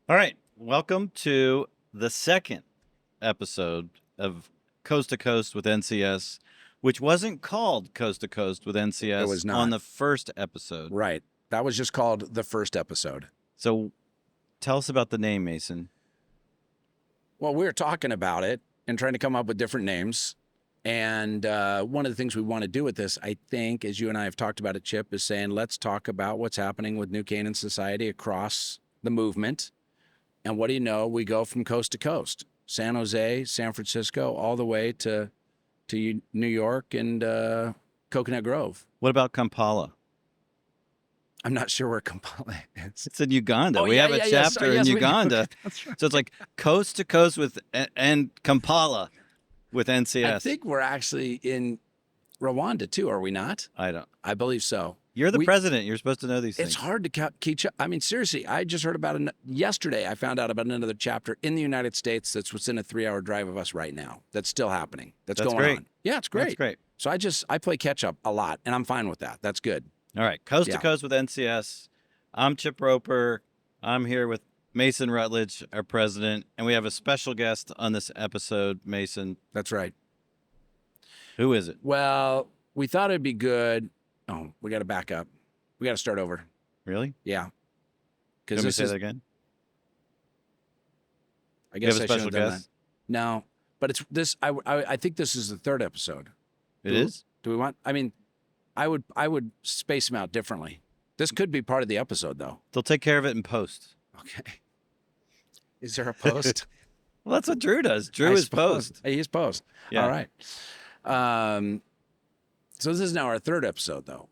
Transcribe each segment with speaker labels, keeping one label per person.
Speaker 1: All right. Welcome to the second episode of Coast to Coast with NCS, which wasn't called Coast to Coast with
Speaker 2: It
Speaker 1: NCS
Speaker 2: was
Speaker 1: on
Speaker 2: not.
Speaker 1: the first episode.
Speaker 2: Right. That was just called the first episode.
Speaker 1: So tell us about the name, Mason.
Speaker 2: Well, we were talking about it and trying to come up with different names. And one of the things we want to do with this, I think, as you and I have talked about it, Chip, is saying let's talk about what's happening with New Canaan Society across the movement. And what do you know? We go from coast to coast, San Jose, San Francisco, all the way to New York and Coconut Grove.
Speaker 1: What about Kampala?
Speaker 2: I'm not sure where Kampala is.
Speaker 1: It's in Uganda.
Speaker 2: Oh,
Speaker 1: we
Speaker 2: yeah,
Speaker 1: have a
Speaker 2: yeah, yeah.
Speaker 1: chapter
Speaker 2: Sorry,
Speaker 1: in
Speaker 2: yes, we do.
Speaker 1: Uganda.
Speaker 2: Okay, that's right.
Speaker 1: So it's like Coast to Coast with and Kampala with NCS.
Speaker 2: I think we're actually in Rwanda too, are we not?
Speaker 1: I don't.
Speaker 2: I believe so.
Speaker 1: You're the
Speaker 2: We-
Speaker 1: president. You're supposed to know these
Speaker 2: It's
Speaker 1: things.
Speaker 2: hard to keep. I mean, seriously, I just heard about it yesterday. I found out about another chapter in the United States that's within a 3-hour drive of us right now. That's still happening. That's going
Speaker 1: great.
Speaker 2: on. Yeah, it's great.
Speaker 1: That's great.
Speaker 2: So I play catch up a lot, and I'm fine with that. That's good.
Speaker 1: All right. Coast
Speaker 2: Yeah.
Speaker 1: to Coast with NCS. I'm Chip Roper. I'm here with Mason Rutledge, our president, and we have a special guest on this episode, Mason.
Speaker 2: That's right.
Speaker 1: Who is it?
Speaker 2: Well, we thought it'd be good. Oh, we got to back up. We got to start over.
Speaker 1: Really?
Speaker 2: Yeah.
Speaker 1: Can
Speaker 2: Because
Speaker 1: we
Speaker 2: this
Speaker 1: say
Speaker 2: is.
Speaker 1: that again?
Speaker 2: I
Speaker 1: You have
Speaker 2: guess
Speaker 1: a
Speaker 2: I should
Speaker 1: special
Speaker 2: have done
Speaker 1: guest?
Speaker 2: that. No, but it's this. I think this is the third episode.
Speaker 1: It is?
Speaker 2: Do we want? I mean, I would space them out differently. This could be part of the episode, though.
Speaker 1: They'll take care of it in post.
Speaker 2: Okay. Is there a post?
Speaker 1: Well, that's what Drew does. Drew
Speaker 2: I
Speaker 1: is
Speaker 2: suppose.
Speaker 1: post.
Speaker 2: He's post.
Speaker 1: Yeah.
Speaker 2: All right. So this is now our third episode, though.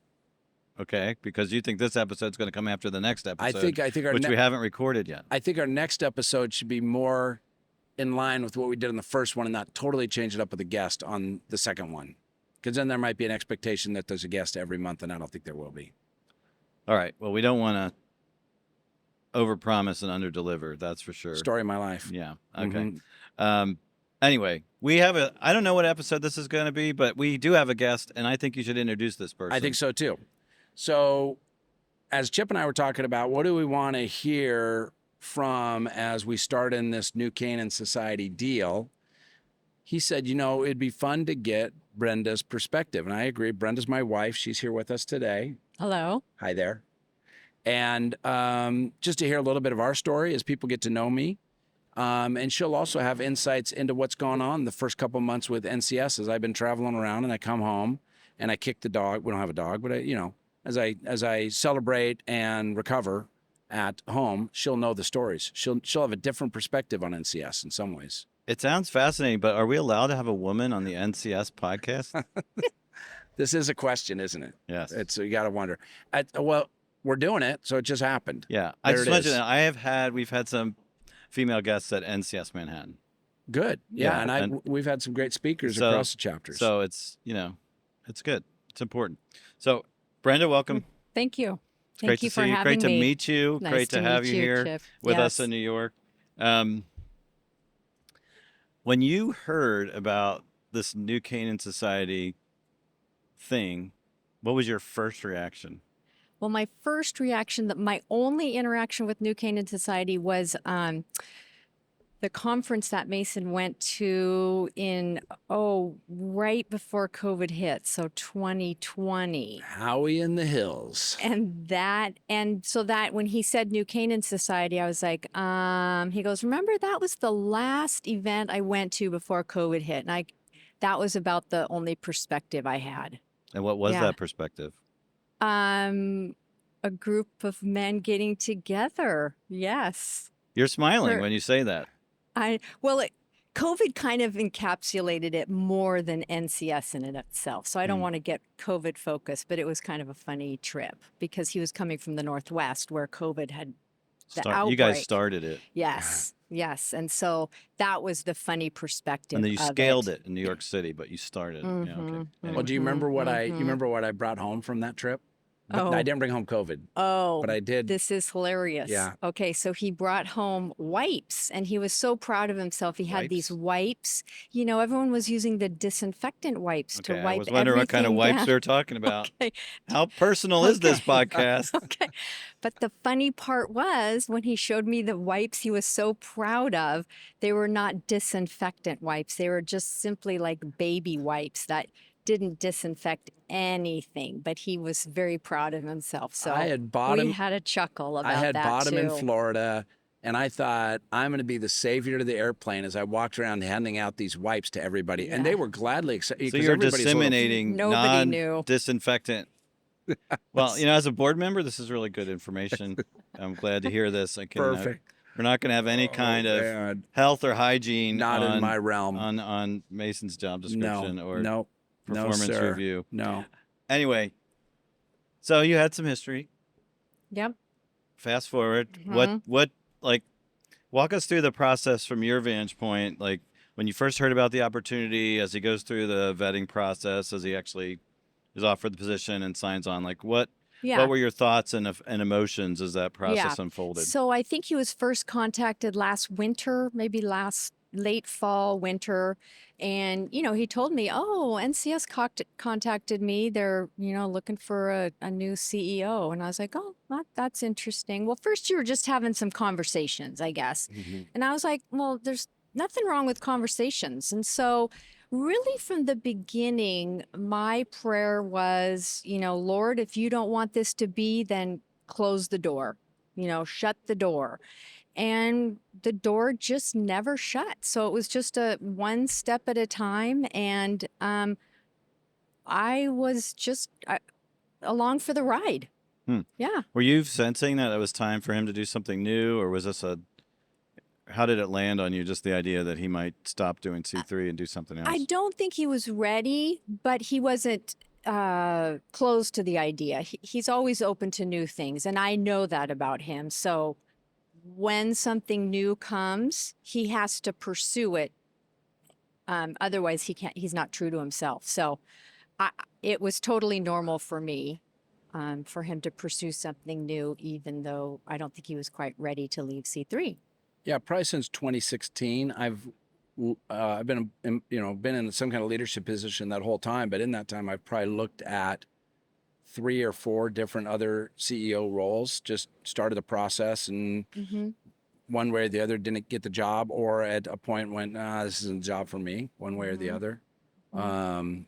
Speaker 1: Okay, because you think this episode's going to come after the next episode,
Speaker 2: I think our
Speaker 1: which we haven't recorded yet.
Speaker 2: I think our next episode should be more in line with what we did in the first one, and not totally change it up with a guest on the second one, because then there might be an expectation that there's a guest every month, and I don't think there will be.
Speaker 1: All right. Well, we don't want to overpromise and underdeliver. That's for sure.
Speaker 2: Story of my life.
Speaker 1: Yeah. Okay.
Speaker 2: Mhm.
Speaker 1: Anyway, we have I don't know what episode this is going to be, but we do have a guest, and I think you should introduce this person.
Speaker 2: I think so too. So, as Chip and I were talking about, what do we want to hear from as we start in this New Canaan Society deal? He said, it'd be fun to get Brenda's perspective. And I agree. Brenda's my wife. She's here with us today.
Speaker 3: Hello.
Speaker 2: Hi there. And just to hear a little bit of our story as people get to know me. And she'll also have insights into what's gone on the first couple months with NCS as I've been traveling around and I come home and I kick the dog. We don't have a dog, but as I celebrate and recover at home, she'll know the stories. She'll have a different perspective on NCS in some ways.
Speaker 1: It sounds fascinating, but are we allowed to have a woman on the NCS podcast?
Speaker 2: This is a question, isn't it?
Speaker 1: Yes.
Speaker 2: You got to wonder. Well, we're doing it, so it just happened.
Speaker 1: Yeah. I
Speaker 2: There
Speaker 1: just
Speaker 2: it
Speaker 1: mentioned
Speaker 2: is.
Speaker 1: that we've had some female guests at NCS Manhattan.
Speaker 2: Good. Yeah,
Speaker 1: Yeah,
Speaker 2: and we've had some great speakers
Speaker 1: So-
Speaker 2: across the chapters.
Speaker 1: So it's, it's good. It's important. So, Brenda, welcome.
Speaker 3: Thank you.
Speaker 1: It's great
Speaker 3: Thank you
Speaker 1: to
Speaker 3: for
Speaker 1: see you.
Speaker 3: having
Speaker 1: Great to
Speaker 3: me.
Speaker 1: meet you.
Speaker 3: Nice
Speaker 1: Great to have
Speaker 3: meet
Speaker 1: you here
Speaker 3: Chip.
Speaker 1: with us
Speaker 3: Yes.
Speaker 1: in New York. When you heard about this New Canaan Society thing, what was your first reaction?
Speaker 3: Well, my first reaction, my only interaction with New Canaan Society was the conference that Mason went to right before COVID hit, so 2020.
Speaker 2: Howie in the Hills.
Speaker 3: And so that when he said New Canaan Society, I was like, he goes, remember that was the last event I went to before COVID hit. And that was about the only perspective I had.
Speaker 1: And what was
Speaker 3: Yeah.
Speaker 1: that perspective?
Speaker 3: A group of men getting together. Yes.
Speaker 1: You're smiling
Speaker 3: For-
Speaker 1: when you say that.
Speaker 3: COVID kind of encapsulated it more than NCS in itself. So I don't
Speaker 1: Mm.
Speaker 3: want to get COVID focused, but it was kind of a funny trip because he was coming from the Northwest where COVID had the
Speaker 1: You guys
Speaker 3: outbreak.
Speaker 1: started it,
Speaker 3: Yes. Yes. And so that was the funny perspective.
Speaker 1: and then you
Speaker 3: of
Speaker 1: scaled it in New York City, but you started. Yeah, okay.
Speaker 3: Mhm,
Speaker 1: Anyway.
Speaker 2: Well, do you remember what I
Speaker 3: Mhm.
Speaker 2: remember what I brought home from that trip? But
Speaker 3: Oh.
Speaker 2: I didn't bring home COVID.
Speaker 3: Oh,
Speaker 2: But I did.
Speaker 3: this is hilarious.
Speaker 2: Yeah.
Speaker 3: Okay, so he brought home wipes and he was so proud of himself. He had these wipes. You know, everyone was using the disinfectant wipes to
Speaker 1: Okay, I
Speaker 3: wipe
Speaker 1: was wondering what kind of
Speaker 3: everything
Speaker 1: wipes
Speaker 3: down.
Speaker 1: they're talking about.
Speaker 3: Okay.
Speaker 1: How personal is this
Speaker 3: Okay.
Speaker 1: podcast?
Speaker 3: Okay. But the funny part was when he showed me the wipes he was so proud of, they were not disinfectant wipes. They were just simply like baby wipes that didn't disinfect anything, but he was very proud of himself. So
Speaker 2: I had bought
Speaker 3: we
Speaker 2: him.
Speaker 3: had a chuckle about
Speaker 2: I had
Speaker 3: that
Speaker 2: bought
Speaker 3: too.
Speaker 2: him in Florida, and I thought I'm going to be the savior to the airplane as I walked around handing out these wipes to everybody, and they
Speaker 3: Yeah.
Speaker 2: were gladly accepted.
Speaker 1: So you're disseminating
Speaker 3: Nobody knew.
Speaker 1: non-disinfectant. Well, you know, as a board member, this is really good information. I'm glad to hear this.
Speaker 2: Perfect.
Speaker 1: We're not going to have any kind of
Speaker 2: Man.
Speaker 1: health or hygiene
Speaker 2: Not
Speaker 1: on,
Speaker 2: in my realm.
Speaker 1: on Mason's job description or
Speaker 2: no,
Speaker 1: performance
Speaker 2: sir.
Speaker 1: review.
Speaker 2: No.
Speaker 1: Anyway, so you had some history.
Speaker 3: Yep.
Speaker 1: Fast forward.
Speaker 3: Mhm.
Speaker 1: What like walk us through the process from your vantage point, like when you first heard about the opportunity, as he goes through the vetting process, as he actually is offered the position and signs on, like what
Speaker 3: Yeah.
Speaker 1: were your thoughts and emotions as that process
Speaker 3: Yeah.
Speaker 1: unfolded?
Speaker 3: So I think he was first contacted last winter, maybe last late fall, winter. And, you know, he told me, oh, NCS contacted me. They're, you know, looking for a new CEO. And I was like, oh, that's interesting. Well, first you were just having some conversations, I guess.
Speaker 2: Mhm.
Speaker 3: And I was like, well, there's nothing wrong with conversations. And so, really, from the beginning, my prayer was, you know, Lord, if you don't want this to be, then close the door, you know, shut the door. And the door just never shut. So it was just a one step at a time. And I was just along for the ride.
Speaker 1: Hmm.
Speaker 3: Yeah.
Speaker 1: Were you sensing that it was time for him to do something new, or was this how did it land on you, just the idea that he might stop doing C3 and do something else?
Speaker 3: I don't think he was ready, but he wasn't closed to the idea. He's always open to new things, and I know that about him. So when something new comes, he has to pursue it. Otherwise, he can't. He's not true to himself. So it was totally normal for me for him to pursue something new, even though I don't think he was quite ready to leave C3.
Speaker 2: Yeah, probably since 2016, I've been been in some kind of leadership position that whole time. But in that time, I've probably looked at 3 or 4 different other CEO roles. Just started the process, and one way or the other didn't get the job, or at a point went, this isn't a job for me, one way or the other. And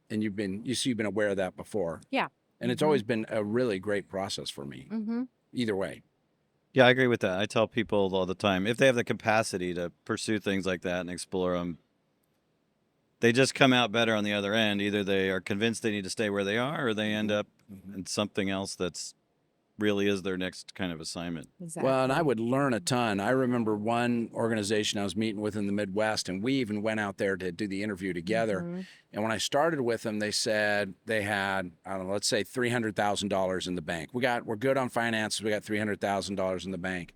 Speaker 2: you've been aware of that before.
Speaker 3: Yeah.
Speaker 2: And it's always been a really great process for me. Either way.
Speaker 1: Yeah, I agree with that. I tell people all the time, if they have the capacity to pursue things like that and explore them, they just come out better on the other end. Either they are convinced they need to stay where they are, or they end up in something else that's really is their next kind of assignment.
Speaker 3: Exactly.
Speaker 2: Well, and I would learn a ton. I remember one organization I was meeting with in the Midwest, and we even went out there to do the interview together. And when I started with them, they said they had, I don't know, let's say $300,000 in the bank. We're good on finances. We got $300,000 in the bank.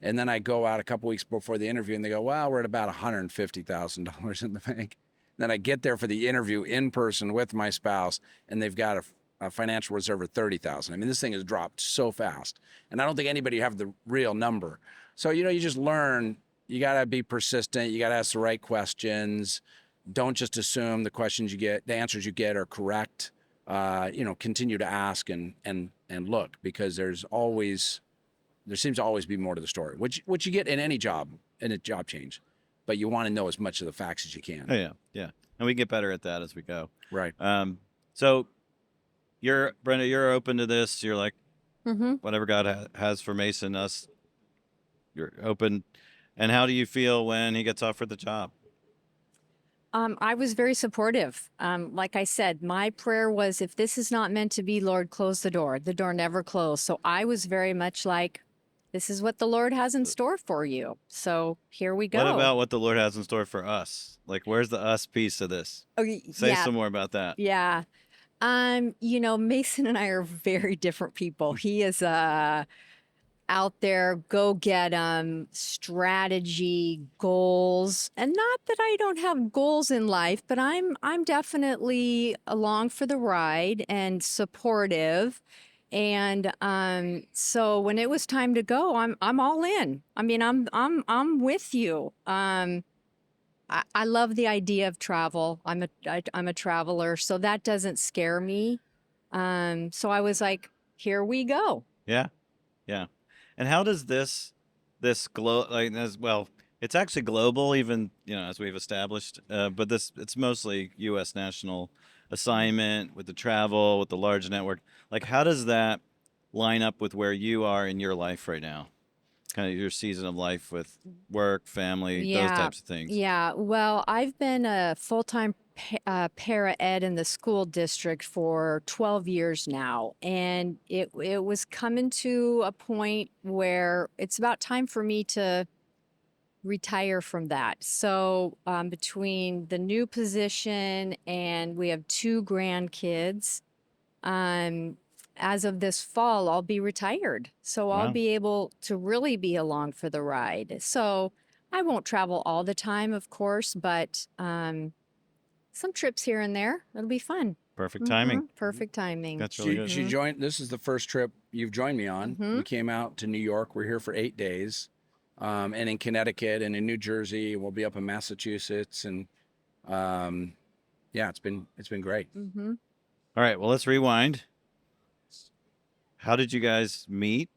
Speaker 2: And then I go out a couple weeks before the interview, and they go, well, we're at about $150,000 in the bank. Then I get there for the interview in person with my spouse, and they've got a financial reserve of 30,000. I mean, this thing has dropped so fast, and I don't think anybody have the real number. So, you know, you just learn, you got to be persistent. You got to ask the right questions. Don't just assume the answers you get are correct. Continue to ask and look, because there seems to always be more to the story, which you get in any job, in a job change, but you want to know as much of the facts as you can.
Speaker 1: Oh, yeah. Yeah. And we get better at that as we go.
Speaker 2: Right.
Speaker 1: So Brenda, you're open to this. You're like, whatever God has for Mason, you're open. And how do you feel when he gets offered the job?
Speaker 3: I was very supportive. Like I said, my prayer was, if this is not meant to be, Lord, close the door. The door never closed. So I was very much like, this is what the Lord has in store for you. So here we go.
Speaker 1: What about what the Lord has in store for us? Like, where's the us piece of this? Say some more about that.
Speaker 3: Yeah. Mason and I are very different people. He is out there, go get 'em, strategy, goals. And not that I don't have goals in life, but I'm definitely along for the ride and supportive. And so when it was time to go, I'm all in. I mean, I'm with you. I love the idea of travel. I'm a traveler, so that doesn't scare me. So I was like, here we go.
Speaker 1: Yeah. Yeah. And how does this like as well, it's actually global even, as we've established, but it's mostly US national assignment with the travel, with the large network. Like how does that line up with where you are in your life right now? Kind of your season of life with work, family, those
Speaker 3: Yeah,
Speaker 1: types of things.
Speaker 3: yeah. Well, I've been a full-time para ed in the school district for 12 years now, and it was coming to a point where it's about time for me to retire from that. So between the new position and we have 2 grandkids, um, as of this fall, I'll be retired. So I'll
Speaker 1: Wow.
Speaker 3: be able to really be along for the ride. So I won't travel all the time, of course, but some trips here and there. It'll be fun.
Speaker 1: Perfect timing.
Speaker 3: Perfect timing.
Speaker 1: That's really good.
Speaker 2: She joined. This is the first trip you've joined me on. We came out to New York. We're here for 8 days, and in Connecticut and in New Jersey. We'll be up in Massachusetts, and yeah, it's been great.
Speaker 3: Mm-hmm.
Speaker 1: All right, well, let's rewind. How did you guys meet?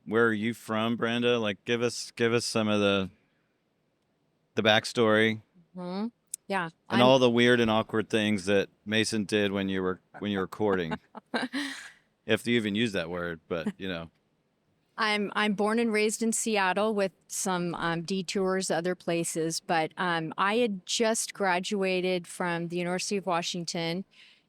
Speaker 1: Where are you from, Brenda? Like give us some of the backstory
Speaker 3: Mm-hmm. Yeah.
Speaker 1: and all the weird and awkward things that Mason did when you were courting. If you even use that word, but
Speaker 3: I'm born and raised in Seattle with some detours other places, but I had just graduated from the University of Washington,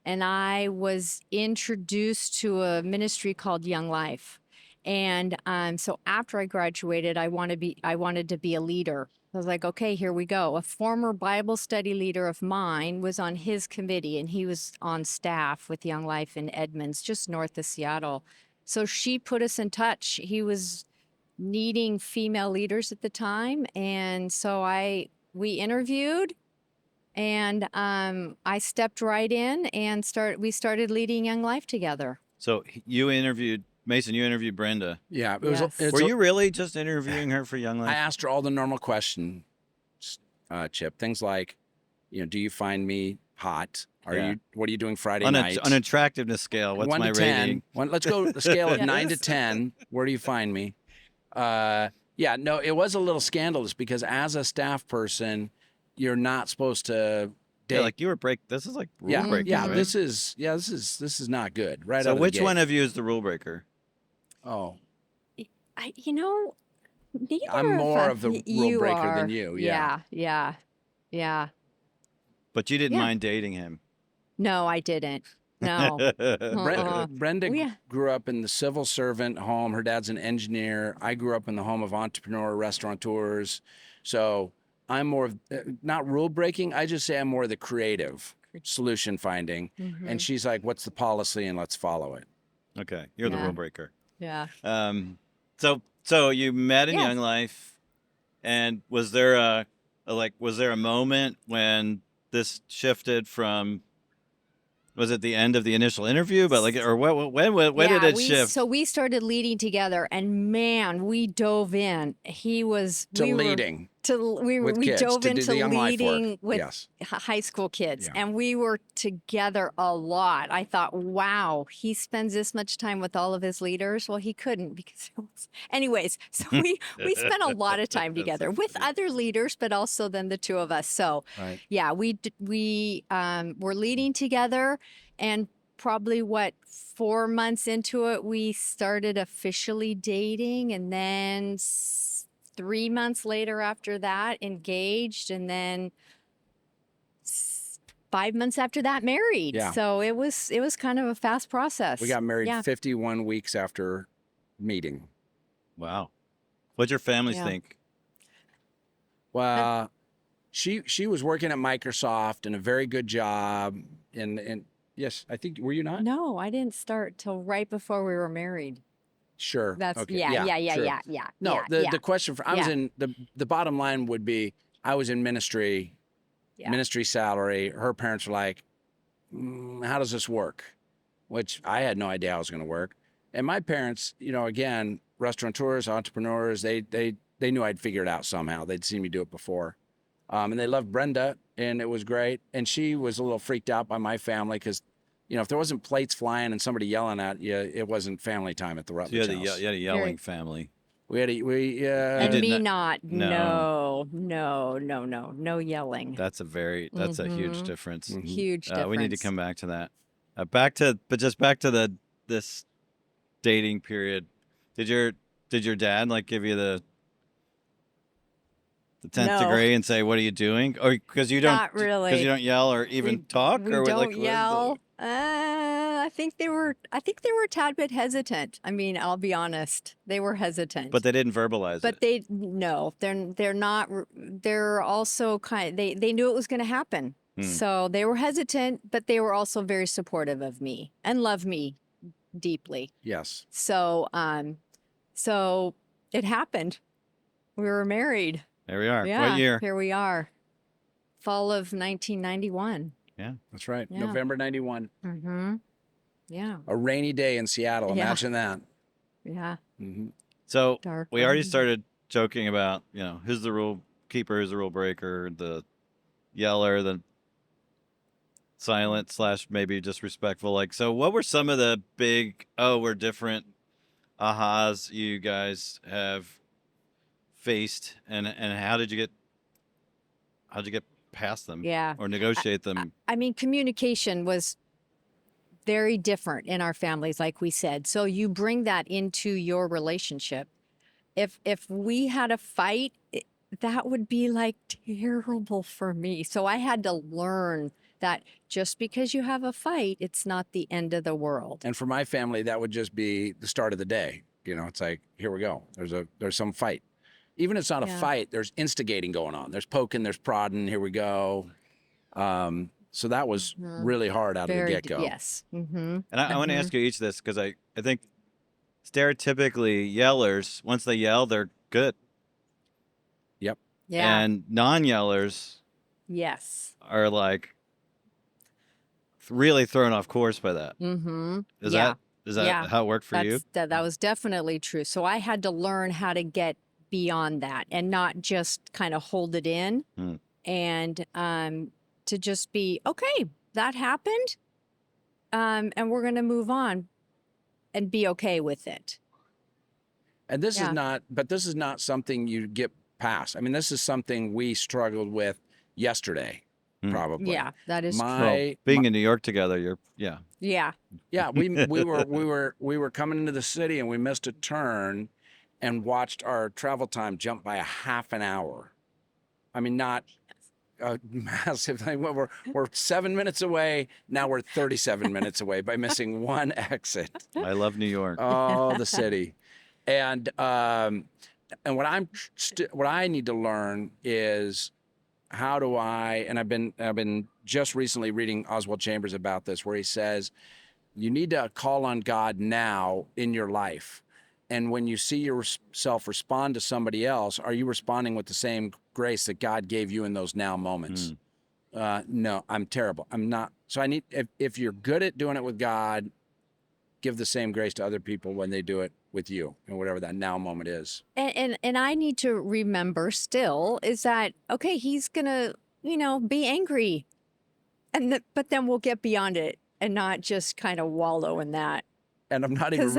Speaker 3: and I was introduced to a ministry called Young Life. And so after I graduated, I wanted to be a leader. I was like, okay, here we go. A former Bible study leader of mine was on his committee, and he was on staff with Young Life in Edmonds, just north of Seattle. So she put us in touch. He was needing female leaders at the time, and so we interviewed, and I stepped right in and we started leading Young Life together.
Speaker 1: so Mason, you interviewed Brenda.
Speaker 2: Yeah, it was.
Speaker 3: Yes.
Speaker 2: It's
Speaker 1: Were you really just interviewing her for Young
Speaker 2: I
Speaker 1: Life?
Speaker 2: asked her all the normal questions, Chip. Things like, do you find me hot?
Speaker 1: Yeah.
Speaker 2: What are you doing Friday
Speaker 1: On
Speaker 2: night?
Speaker 1: an attractiveness scale, what's
Speaker 2: 1
Speaker 1: my
Speaker 2: to 10.
Speaker 1: rating?
Speaker 2: Let's go the scale of 9 to
Speaker 3: Yes.
Speaker 2: 10. Where do you find me? Yeah, no, it was a little scandalous because as a staff person, you're not supposed to date.
Speaker 1: Yeah, like you were this is like rule
Speaker 2: yeah,
Speaker 1: breaking,
Speaker 2: yeah.
Speaker 1: right?
Speaker 2: This is not good. Right.
Speaker 1: So
Speaker 2: out of
Speaker 1: which
Speaker 2: the gate.
Speaker 1: one of you is the rule breaker?
Speaker 2: Oh,
Speaker 3: Neither
Speaker 2: I'm more of the
Speaker 3: y-
Speaker 2: rule
Speaker 3: you
Speaker 2: breaker
Speaker 3: are.
Speaker 2: than you. Yeah.
Speaker 3: Yeah.
Speaker 1: But you didn't
Speaker 3: Yeah.
Speaker 1: mind dating him.
Speaker 3: No, I didn't. No.
Speaker 2: Brenda
Speaker 3: Oh, yeah.
Speaker 2: grew up in the civil servant home. Her dad's an engineer. I grew up in the home of entrepreneur restaurateurs. So I'm more of not rule breaking. I just say I'm more of the creative solution finding.
Speaker 3: Mhm.
Speaker 2: And she's like, "What's the policy?" And let's follow it.
Speaker 1: Okay, you're the
Speaker 3: Yeah.
Speaker 1: rule breaker.
Speaker 3: Yeah.
Speaker 1: So you met in
Speaker 3: Yes.
Speaker 1: Young Life, and was there a moment when this shifted from? Was it the end of the initial interview? But when did it shift?
Speaker 3: So we started leading together, and man, we dove in. He was
Speaker 2: To
Speaker 3: we were-
Speaker 2: leading with
Speaker 3: we
Speaker 2: kids,
Speaker 3: dove
Speaker 2: to do
Speaker 3: into
Speaker 2: the Young Life work.
Speaker 3: leading with
Speaker 2: Yes.
Speaker 3: high school kids,
Speaker 2: Yeah.
Speaker 3: and we were together a lot. I thought, wow, he spends this much time with all of his leaders. Well, he couldn't because anyways, so we spent a lot of time
Speaker 1: That's
Speaker 3: together
Speaker 1: so
Speaker 3: with
Speaker 1: funny.
Speaker 3: other leaders, but also then the two of us. So
Speaker 2: Right.
Speaker 3: yeah, we were leading together, and probably 4 months into it, we started officially dating, and then 3 months later after that, engaged, and then 5 months after that, married.
Speaker 2: Yeah.
Speaker 3: So it was kind of a fast process.
Speaker 2: We got married
Speaker 3: Yeah.
Speaker 2: 51 weeks after meeting.
Speaker 1: Wow, what'd your families
Speaker 3: Yeah.
Speaker 1: think?
Speaker 2: Well, she was working at Microsoft and a very good job. And yes, I think were you not?
Speaker 3: No, I didn't start till right before we were married.
Speaker 2: Sure.
Speaker 3: That's
Speaker 2: Okay.
Speaker 3: yeah.
Speaker 2: True. No,
Speaker 3: yeah,
Speaker 2: the
Speaker 3: yeah.
Speaker 2: question I was
Speaker 3: Yeah.
Speaker 2: in the bottom line would be I was in ministry,
Speaker 3: Yeah.
Speaker 2: ministry salary. Her parents were like, how does this work? Which I had no idea how it was going to work. And my parents, again, restaurateurs, entrepreneurs, they knew I'd figure it out somehow. They'd seen me do it before. And they loved Brenda, and it was great. And she was a little freaked out by my family because, if there wasn't plates flying and somebody yelling at you, it wasn't family time at the
Speaker 1: So
Speaker 2: Rutledge
Speaker 1: you
Speaker 2: house.
Speaker 1: had a yelling family.
Speaker 2: We had
Speaker 3: And
Speaker 1: did
Speaker 3: me
Speaker 1: not-
Speaker 3: not. No yelling.
Speaker 1: That's a huge
Speaker 3: Mhm.
Speaker 1: difference.
Speaker 3: Huge difference.
Speaker 1: We need to come back to that. Back to this dating period. Did your dad like give you the 10th
Speaker 3: No.
Speaker 1: degree and say, "What are you doing?" Or because you don't
Speaker 3: Not really.
Speaker 1: because you don't yell or even talk,
Speaker 3: We
Speaker 1: or
Speaker 3: don't
Speaker 1: like what is the-
Speaker 3: yell. I think they were a tad bit hesitant. I mean, I'll be honest. They were hesitant.
Speaker 1: But they didn't verbalize
Speaker 3: But
Speaker 1: it.
Speaker 3: they're not. They're also they knew it was going to happen.
Speaker 1: Hmm.
Speaker 3: So they were hesitant, but they were also very supportive of me and love me deeply.
Speaker 2: Yes.
Speaker 3: So so it happened. We were married.
Speaker 1: There we are.
Speaker 3: Yeah.
Speaker 1: What year?
Speaker 3: Here we are. Fall of 1991.
Speaker 2: That's right.
Speaker 3: Yeah.
Speaker 2: November 91.
Speaker 3: Mm-hmm. Yeah.
Speaker 2: A rainy day in Seattle.
Speaker 3: Yeah.
Speaker 2: Imagine that.
Speaker 3: Yeah.
Speaker 2: Hmm.
Speaker 1: So
Speaker 3: Dark.
Speaker 1: we already
Speaker 3: rain.
Speaker 1: started joking about, who's the rule keeper, who's the rule breaker, the yeller, the silent / maybe just respectful. Like, so what were some of the big, we're different ahas you guys have faced, and how'd you get past them
Speaker 3: Yeah.
Speaker 1: or negotiate them?
Speaker 3: I mean, communication was very different in our families, like we said. So you bring that into your relationship. If we had a fight, that would be like terrible for me. So I had to learn that just because you have a fight, it's not the end of the world.
Speaker 2: And for my family, that would just be the start of the day. It's like, here we go. There's some fight. Even if it's not a
Speaker 3: Yeah.
Speaker 2: fight, there's instigating going on. There's poking, there's prodding. Here we go. So that was
Speaker 3: Mhm.
Speaker 2: really hard out of the get-go.
Speaker 3: Yes. Mm-hmm.
Speaker 1: And I want to ask you each this because I think stereotypically yellers, once they yell, they're good.
Speaker 3: Yeah.
Speaker 1: And non-yellers
Speaker 3: Yes.
Speaker 1: are like really thrown off course by that.
Speaker 3: Mm-hmm.
Speaker 1: Is
Speaker 3: Yeah.
Speaker 1: that
Speaker 3: Yeah.
Speaker 1: how it worked for you?
Speaker 3: That was definitely true. So I had to learn how to get beyond that and not just kind of hold it in,
Speaker 1: Hmm.
Speaker 3: and to just be okay. That happened, and we're going to move on and be okay with it.
Speaker 2: And this
Speaker 3: Yeah.
Speaker 2: is not something you get past. I mean, this is something we struggled with yesterday,
Speaker 1: Hmm.
Speaker 2: probably.
Speaker 3: Yeah, that is true.
Speaker 1: Well, being in New York together,
Speaker 3: Yeah.
Speaker 2: Yeah, we were coming into the city and we missed a turn and watched our travel time jump by a half an hour. I mean, not a massive thing. We're 7 minutes away. Now we're 37 minutes away by missing one exit.
Speaker 1: I love New York.
Speaker 2: Oh, the city. And what I need to learn is how do I, and I've been just recently reading Oswald Chambers about this, where he says you need to call on God now in your life. And when you see yourself respond to somebody else, are you responding with the same grace that God gave you in those now moments? No, I'm terrible. I'm not. So I need, if you're good at doing it with God, give the same grace to other people when they do it with you, and whatever that now moment is.
Speaker 3: And I need to remember still is that, okay, he's gonna, be angry, but then we'll get beyond it and not just kind of wallow in that.
Speaker 2: And I'm not even
Speaker 3: 'Cause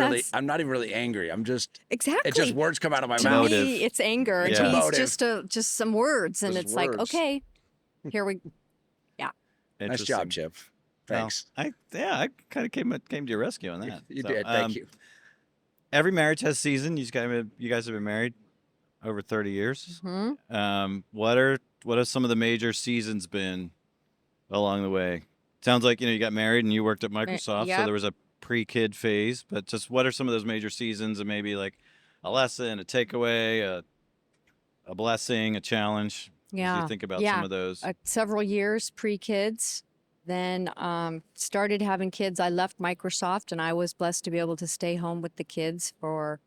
Speaker 2: really angry. I'm just,
Speaker 3: Exactly.
Speaker 2: it just words come out of my
Speaker 3: To
Speaker 2: mouth.
Speaker 1: Emotive.
Speaker 3: me, it's anger.
Speaker 1: It's
Speaker 3: To me,
Speaker 2: emotive.
Speaker 3: it's just some words, and
Speaker 2: Just
Speaker 3: it's like,
Speaker 2: words.
Speaker 3: okay, here we.
Speaker 2: Nice job, Chip.
Speaker 1: Well,
Speaker 2: Thanks.
Speaker 1: I kind of came to your rescue on that.
Speaker 2: You
Speaker 1: So,
Speaker 2: did. Thank you.
Speaker 1: Every marriage has season. You guys have been married over 30 years.
Speaker 3: Mhm.
Speaker 1: What have some of the major seasons been along the way? Sounds like you got married and you worked at Microsoft, so
Speaker 3: yep.
Speaker 1: there was a pre-kid phase. But just what are some of those major seasons, and maybe like a lesson, a takeaway, a blessing, a challenge? As
Speaker 3: Yeah.
Speaker 1: you think about
Speaker 3: Yeah.
Speaker 1: some of those.
Speaker 3: Several years pre-kids, then started having kids. I left Microsoft, and I was blessed to be able to stay home with the kids for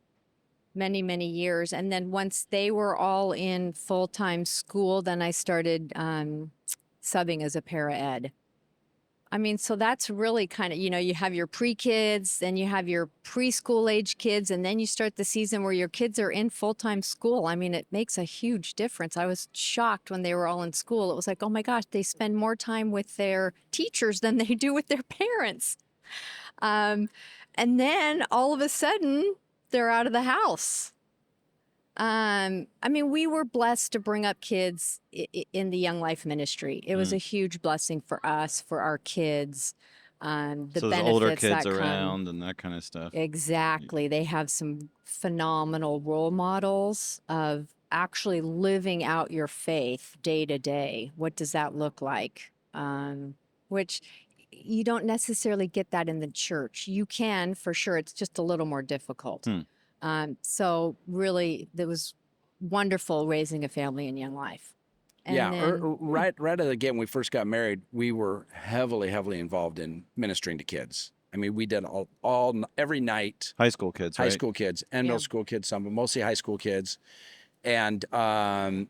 Speaker 3: many, many years. And then once they were all in full-time school, then I started subbing as a para ed. I mean, so that's really kind of, you have your pre-kids, then you have your preschool age kids, and then you start the season where your kids are in full-time school. I mean, it makes a huge difference. I was shocked when they were all in school. It was like, oh my gosh, they spend more time with their teachers than they do with their parents. Um, and then all of a sudden, they're out of the house. I mean, we were blessed to bring up kids in the Young Life Ministry. It was a huge blessing for us, for our kids. The
Speaker 1: So there's
Speaker 3: benefits
Speaker 1: older
Speaker 3: that
Speaker 1: kids
Speaker 3: come.
Speaker 1: around and that kind of stuff.
Speaker 3: Exactly. They have some phenomenal role models of actually living out your faith day to day. What does that look like? Which you don't necessarily get that in the church. You can for sure. It's just a little more difficult. So really, it was wonderful raising a family in Young Life. And
Speaker 2: Yeah,
Speaker 3: then,
Speaker 2: right out of the gate when we first got married, we were heavily involved in ministering to kids. I mean, we did every night,
Speaker 1: High school kids,
Speaker 2: high
Speaker 1: right?
Speaker 2: school kids and
Speaker 3: Yeah.
Speaker 2: middle school kids, some, but mostly high school kids. And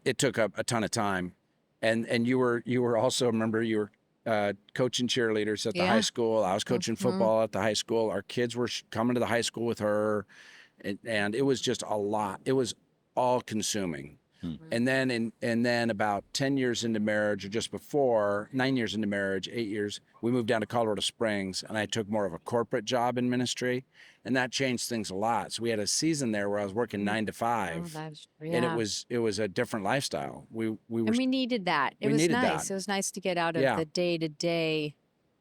Speaker 2: it took up a ton of time. And you were also, remember, you were coaching cheerleaders at the high
Speaker 3: Yeah.
Speaker 2: school. I was coaching football at the high school. Our kids were coming to the high school with her, and it was just a lot. It was all consuming. And then about 10 years into marriage, or just before, 9 years into marriage, 8 years, we moved down to Colorado Springs, and I took more of a corporate job in ministry, and that changed things a lot. So we had a season there where I was working 9 to 5, and it was a different lifestyle. We were,
Speaker 3: and we needed that. It
Speaker 2: we
Speaker 3: was
Speaker 2: needed
Speaker 3: nice.
Speaker 2: that.
Speaker 3: It was nice to get out of
Speaker 2: Yeah.
Speaker 3: the day to day,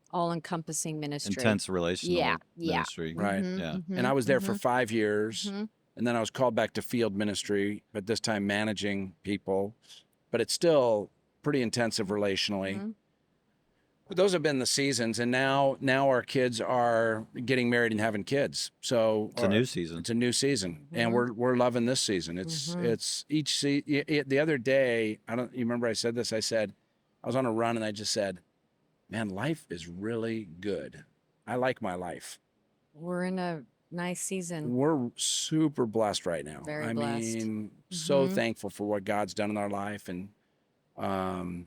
Speaker 3: all encompassing ministry.
Speaker 1: Intense relational
Speaker 3: Yeah.
Speaker 1: ministry.
Speaker 2: Right.
Speaker 1: Yeah.
Speaker 2: And I was there for 5 years, and then I was called back to field ministry, but this time managing people. But it's still pretty intensive relationally. But those have been the seasons, and now our kids are getting married and having kids. So
Speaker 1: It's a new season.
Speaker 2: It's a new season, and we're loving this season. It's each the other day, you remember I said this? I said I was on a run, and I just said, "Man, life is really good. I like my life."
Speaker 3: We're in a nice season.
Speaker 2: We're super blessed right now.
Speaker 3: Very
Speaker 2: I
Speaker 3: blessed.
Speaker 2: mean, so thankful for what God's done in our life, and I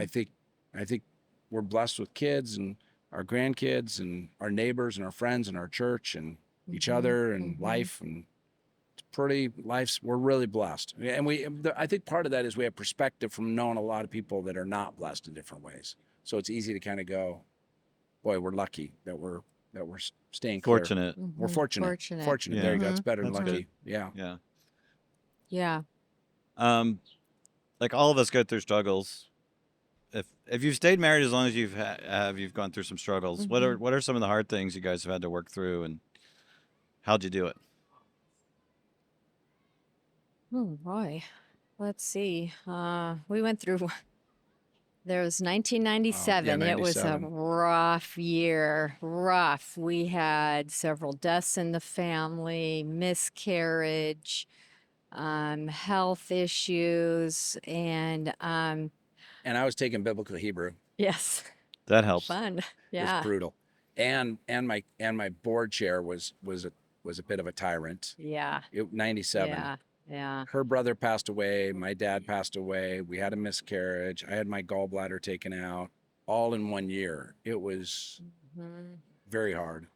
Speaker 2: think we're blessed with kids and our grandkids and our neighbors and our friends and our church and each other and life, and we're really blessed. And I think part of that is we have perspective from knowing a lot of people that are not blessed in different ways. So it's easy to kind of go, boy, we're lucky that we're staying clear.
Speaker 1: Fortunate.
Speaker 2: We're fortunate.
Speaker 3: Fortunate.
Speaker 2: Fortunate.
Speaker 1: Yeah.
Speaker 2: There you go. It's better than
Speaker 1: That's
Speaker 2: lucky.
Speaker 1: good.
Speaker 2: Yeah.
Speaker 1: Yeah.
Speaker 3: Yeah.
Speaker 1: Like all of us go through struggles. If you've stayed married as long as you've gone through some struggles. What are some of the hard things you guys have had to work through, and how'd you do it?
Speaker 3: Oh boy. Let's see. We went through. There was 1997. It was a
Speaker 2: 97.
Speaker 3: rough year. Rough. We had several deaths in the family, miscarriage, health issues, and
Speaker 2: And I was taking biblical Hebrew.
Speaker 3: yes,
Speaker 1: That helps.
Speaker 3: fun.
Speaker 2: It
Speaker 3: Yeah.
Speaker 2: was brutal. And my board chair was a bit of a tyrant.
Speaker 3: Yeah.
Speaker 2: 97.
Speaker 3: Yeah. Yeah.
Speaker 2: Her brother passed away. My dad passed away. We had a miscarriage. I had my gallbladder taken out, all in 1 year. It was very hard.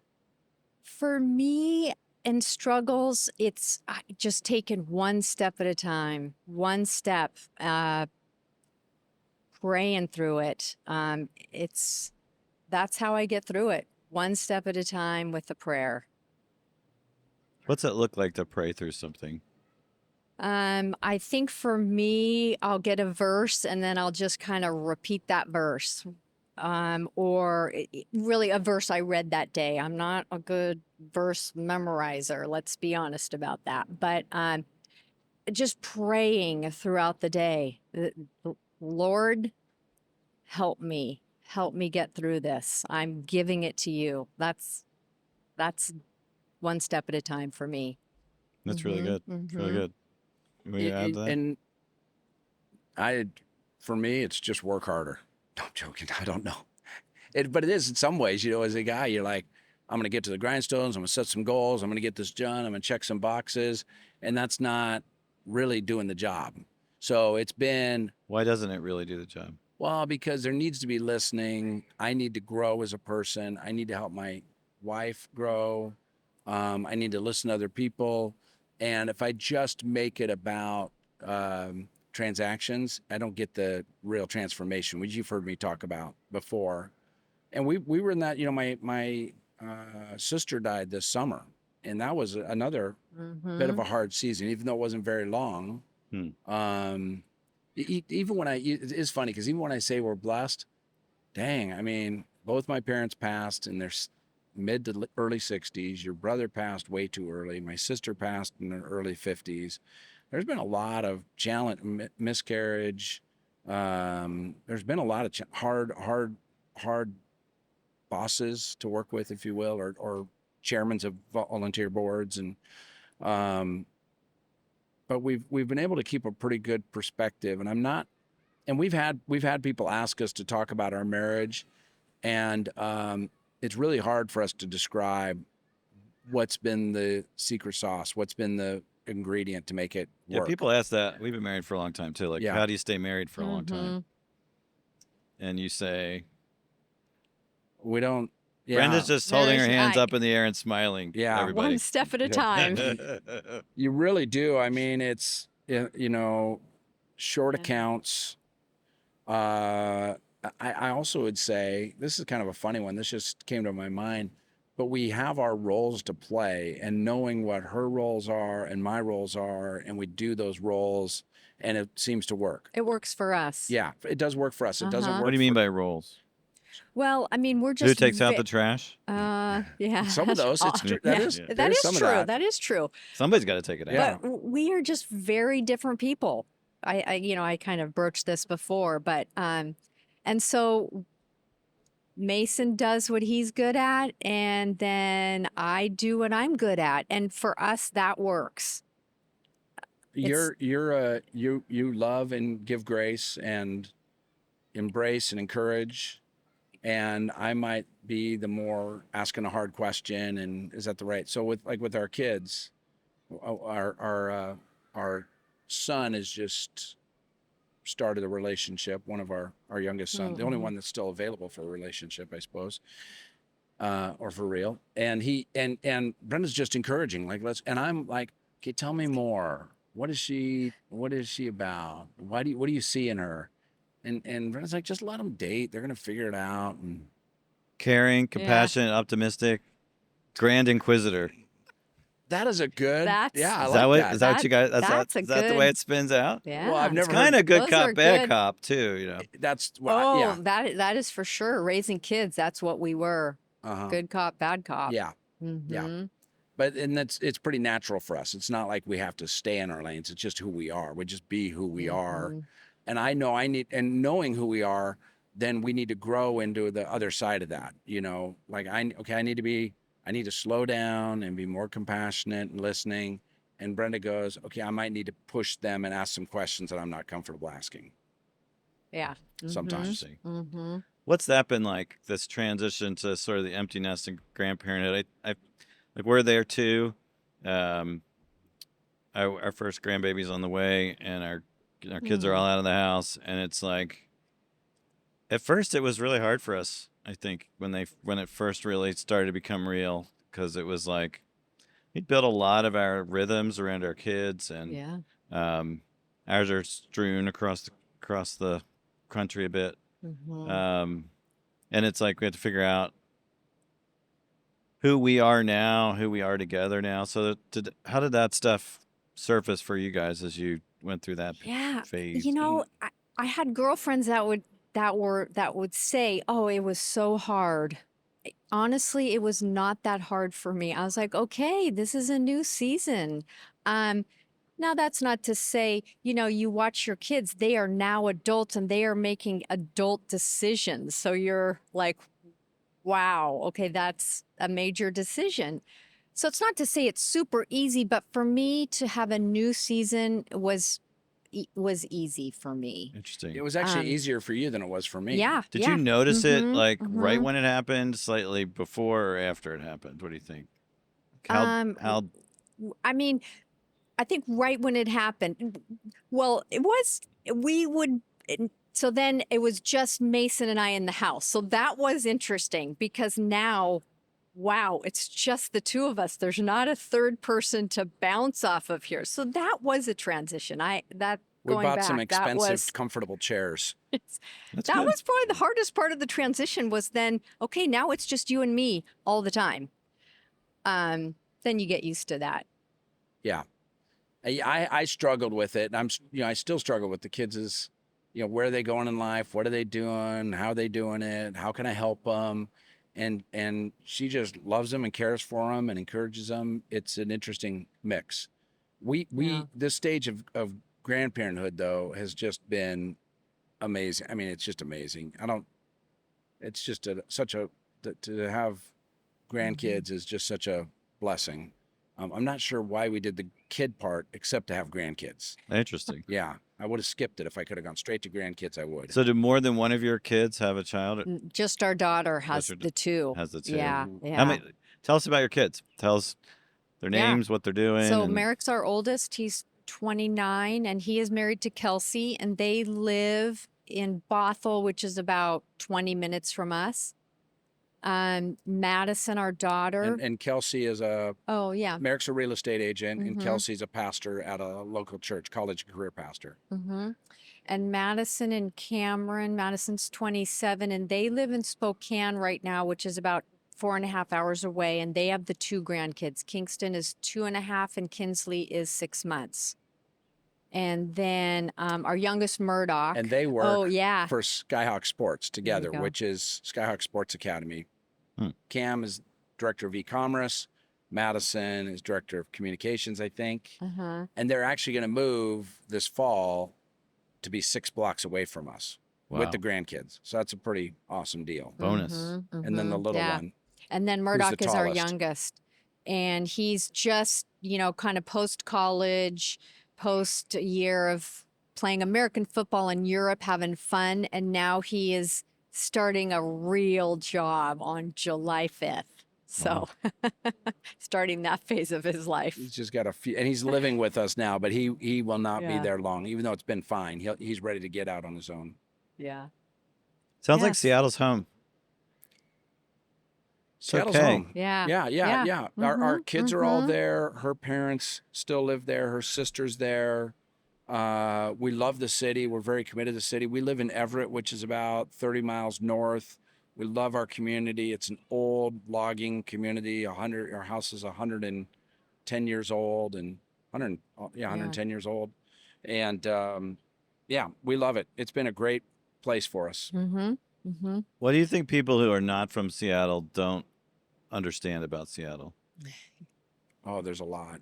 Speaker 3: For me and struggles, it's just taking one step at a time, one step, praying through it. That's how I get through it, one step at a time with the prayer.
Speaker 1: What's it look like to pray through something?
Speaker 3: I think for me, I'll get a verse and then I'll just kind of repeat that verse. Or really a verse I read that day. I'm not a good verse memorizer. Let's be honest about that. But just praying throughout the day. Lord, help me get through this. I'm giving it to you. That's one step at a time for me.
Speaker 1: That's really good. It's really good. You want to add to that?
Speaker 2: And for me, it's just work harder. No, I'm joking. I don't know. But it is in some ways, as a guy, you're like, I'm going to get to the grindstones. I'm going to set some goals. I'm going to get this done. I'm going to check some boxes. And that's not really doing the job. So it's been,
Speaker 1: Why doesn't it really do the job?
Speaker 2: Well, because there needs to be listening. I need to grow as a person. I need to help my wife grow. I need to listen to other people. And if I just make it about transactions, I don't get the real transformation, which you've heard me talk about before. And we were in that. My sister died this summer, and that was another bit of a hard season, even though it wasn't very long. Even when it's funny because even when I say we're blessed, dang, I mean, both my parents passed in their mid to early 60s. Your brother passed way too early. My sister passed in her early 50s. There's been a lot of challenge, miscarriage. There's been a lot of hard bosses to work with, if you will, or chairmen of volunteer boards, and but we've been able to keep a pretty good perspective. And we've had people ask us to talk about our marriage, and it's really hard for us to describe what's been the secret sauce, what's been the ingredient to make it work.
Speaker 1: Yeah, people ask that. We've been married for a long time too. Like,
Speaker 2: Yeah.
Speaker 1: how do you stay married for a long time? And you say,
Speaker 2: We don't. Yeah.
Speaker 1: Brenda's just holding her
Speaker 3: There's-
Speaker 1: hands
Speaker 3: I-
Speaker 1: up in the air and smiling.
Speaker 2: Yeah.
Speaker 1: everybody.
Speaker 3: One step at a time.
Speaker 2: You really do. I mean, it's short
Speaker 3: Yeah.
Speaker 2: accounts. I also would say this is kind of a funny one. This just came to my mind, but we have our roles to play, and knowing what her roles are and my roles are, and we do those roles, and it seems to work.
Speaker 3: It works for us.
Speaker 2: Yeah, it does work for us. It doesn't work.
Speaker 1: What do you mean by roles?
Speaker 3: Well, I mean, we're just
Speaker 1: Who takes out the trash?
Speaker 3: yeah.
Speaker 2: Some of those, it's true. That
Speaker 3: Yeah.
Speaker 2: is-
Speaker 3: That
Speaker 2: there is
Speaker 3: is
Speaker 2: some of
Speaker 3: true.
Speaker 2: that.
Speaker 3: That is true.
Speaker 1: Somebody's got to take it out.
Speaker 2: Yeah.
Speaker 3: But we are just very different people. I kind of broached this before, but and so Mason does what he's good at, and then I do what I'm good at, and for us that works.
Speaker 2: You love and give grace and embrace and encourage, and I might be the more asking a hard question, and is that the right? So with our kids, our son has just started a relationship. One of our youngest son, the only one that's still available for a relationship, I suppose, or for real. And Brenda's just encouraging, like, and I'm like, okay, tell me more. What is she about? What do you see in her? And Brenda's like, just let them date. They're gonna figure it out. And
Speaker 1: Caring, compassionate, optimistic, grand inquisitor.
Speaker 2: that is a good.
Speaker 3: That's-
Speaker 2: Yeah, I
Speaker 1: Is
Speaker 2: like
Speaker 1: that what?
Speaker 2: that.
Speaker 1: Is that what you guys?
Speaker 3: That's a
Speaker 1: is that the way
Speaker 3: good-
Speaker 1: it spins out?
Speaker 3: Yeah.
Speaker 2: Well, I've
Speaker 1: It's
Speaker 2: never
Speaker 1: kind of good
Speaker 3: Those
Speaker 1: cop,
Speaker 3: are
Speaker 1: bad
Speaker 3: good.
Speaker 1: cop too. You know.
Speaker 2: That's
Speaker 3: Oh,
Speaker 2: yeah.
Speaker 3: that is for sure. Raising kids, that's what we were.
Speaker 2: Uh-huh.
Speaker 3: Good cop, bad cop.
Speaker 2: Yeah.
Speaker 3: Mhm.
Speaker 2: But it's pretty natural for us. It's not like we have to stay in our lanes. It's just who we are. We just be who we are.
Speaker 3: Mhm.
Speaker 2: And I know knowing who we are, then we need to grow into the other side of that. Like I need to slow down and be more compassionate and listening. And Brenda goes, okay, I might need to push them and ask some questions that I'm not comfortable asking
Speaker 3: Yeah.
Speaker 2: sometimes.
Speaker 1: Interesting.
Speaker 3: Mm-hmm.
Speaker 1: What's that been like? This transition to sort of the empty nest and grandparenthood. I like we're there too. Our first grandbaby's on the way, and our kids are all out of the house, and it's like, at first it was really hard for us. I think when it first really started to become real, because it was like we'd built a lot of our rhythms around our kids, and
Speaker 3: Yeah.
Speaker 1: ours are strewn across the country a bit.
Speaker 3: Mhm.
Speaker 1: And it's like we have to figure out who we are now, who we are together now. So how did that stuff surface for you guys as you went through that
Speaker 3: Yeah.
Speaker 1: phase?
Speaker 3: I had girlfriends that would say, "Oh, it was so hard." Honestly, it was not that hard for me. I was like, "Okay, this is a new season." Now that's not to say, you watch your kids, they are now adults and they are making adult decisions. So you're like, wow, okay, that's a major decision. So it's not to say it's super easy, but for me to have a new season was easy for me.
Speaker 1: Interesting.
Speaker 2: It was actually
Speaker 3: Um,
Speaker 2: easier for you than it was for me.
Speaker 3: Yeah.
Speaker 1: Did
Speaker 3: yeah.
Speaker 1: you notice it
Speaker 3: Mhm,
Speaker 1: like right
Speaker 3: mhm.
Speaker 1: when it happened, slightly before or after it happened? What do you think? How
Speaker 3: Um, I mean, I think right when it happened, well, it was, we would, So then it was just Mason and I in the house. So that was interesting because now, wow, it's just the two of us. There's not a third person to bounce off of here. So that was a transition.
Speaker 2: We
Speaker 3: Going
Speaker 2: bought
Speaker 3: back,
Speaker 2: some
Speaker 3: that
Speaker 2: expensive,
Speaker 3: was
Speaker 2: comfortable chairs.
Speaker 1: That's
Speaker 3: that
Speaker 1: good.
Speaker 3: was probably the hardest part of the transition was then, okay, now it's just you and me all the time. Then you get used to that.
Speaker 2: Yeah. I struggled with it. And I still struggle with the kids is, where are they going in life? What are they doing? How are they doing it? How can I help them? And she just loves them and cares for them and encourages them. It's an interesting mix.
Speaker 3: Yeah.
Speaker 2: This stage of grandparenthood though has just been amazing. I mean, it's just amazing. It's just to have grandkids is just such a blessing. I'm not sure why we did the kid part except to have grandkids.
Speaker 1: Interesting.
Speaker 2: Yeah, I would have skipped it if I could have gone straight to grandkids. I would.
Speaker 1: So, do more than one of your kids have a child?
Speaker 3: Just our daughter has
Speaker 1: your
Speaker 3: the two.
Speaker 1: Has the two?
Speaker 3: Yeah.
Speaker 2: How
Speaker 3: Yeah.
Speaker 1: How many? Tell us about your kids. Tell us their
Speaker 3: Yeah.
Speaker 1: names, what they're doing.
Speaker 3: So
Speaker 1: and-
Speaker 3: Merrick's our oldest. He's 29 and he is married to Kelsey and they live in Bothell, which is about 20 minutes from us. Madison, our daughter.
Speaker 2: And Kelsey is
Speaker 3: Oh yeah.
Speaker 2: Merrick's a real estate agent, and
Speaker 3: Mhm.
Speaker 2: Kelsey's a pastor at a local church, college career pastor.
Speaker 3: Mm-hmm. And Madison and Cameron, Madison's 27 and they live in Spokane right now, which is about 4.5 hours away. And they have the two grandkids. Kingston is 2.5 and Kinsley is 6 months. And then our youngest Murdoch.
Speaker 2: And they work
Speaker 3: Oh yeah.
Speaker 2: for Skyhawk Sports together,
Speaker 3: go.
Speaker 2: which is Skyhawk Sports Academy.
Speaker 1: Hmm.
Speaker 2: Cam is director of e-commerce. Madison is director of communications, I think.
Speaker 3: Uh-huh.
Speaker 2: And they're actually going to move this fall to be 6 blocks away from us with
Speaker 1: Wow.
Speaker 2: the grandkids. So that's a pretty awesome deal.
Speaker 1: Bonus.
Speaker 3: Mhm,
Speaker 2: And then the
Speaker 3: mhm.
Speaker 2: little
Speaker 3: Yeah.
Speaker 2: one.
Speaker 3: And then
Speaker 2: the
Speaker 3: Murdoch is our
Speaker 2: tallest?
Speaker 3: youngest. And he's just, kind of post college, post a year of playing American football in Europe, having fun. And now he is starting a real job on July 5th. So starting that phase of his life.
Speaker 2: He's just got a few, and he's living with us now, but he will not be
Speaker 3: Yeah.
Speaker 2: there long, even though it's been fine. He's ready to get out on his own.
Speaker 3: Yeah.
Speaker 1: Sounds like
Speaker 3: Yes.
Speaker 1: Seattle's home.
Speaker 2: Seattle's
Speaker 1: okay.
Speaker 2: home.
Speaker 3: Yeah.
Speaker 2: Yeah. Our
Speaker 3: Mhm,
Speaker 2: kids are all
Speaker 3: mhm.
Speaker 2: there. Her parents still live there. Her sister's there. We love the city. We're very committed to the city. We live in Everett, which is about 30 miles north. We love our community. It's an old logging community. Our house is 110 years old and 110 years old. And we love it. It's been a great place for us.
Speaker 3: Mm-hmm. Mm-hmm.
Speaker 1: What do you think people who are not from Seattle don't understand about Seattle?
Speaker 2: Oh, there's a lot.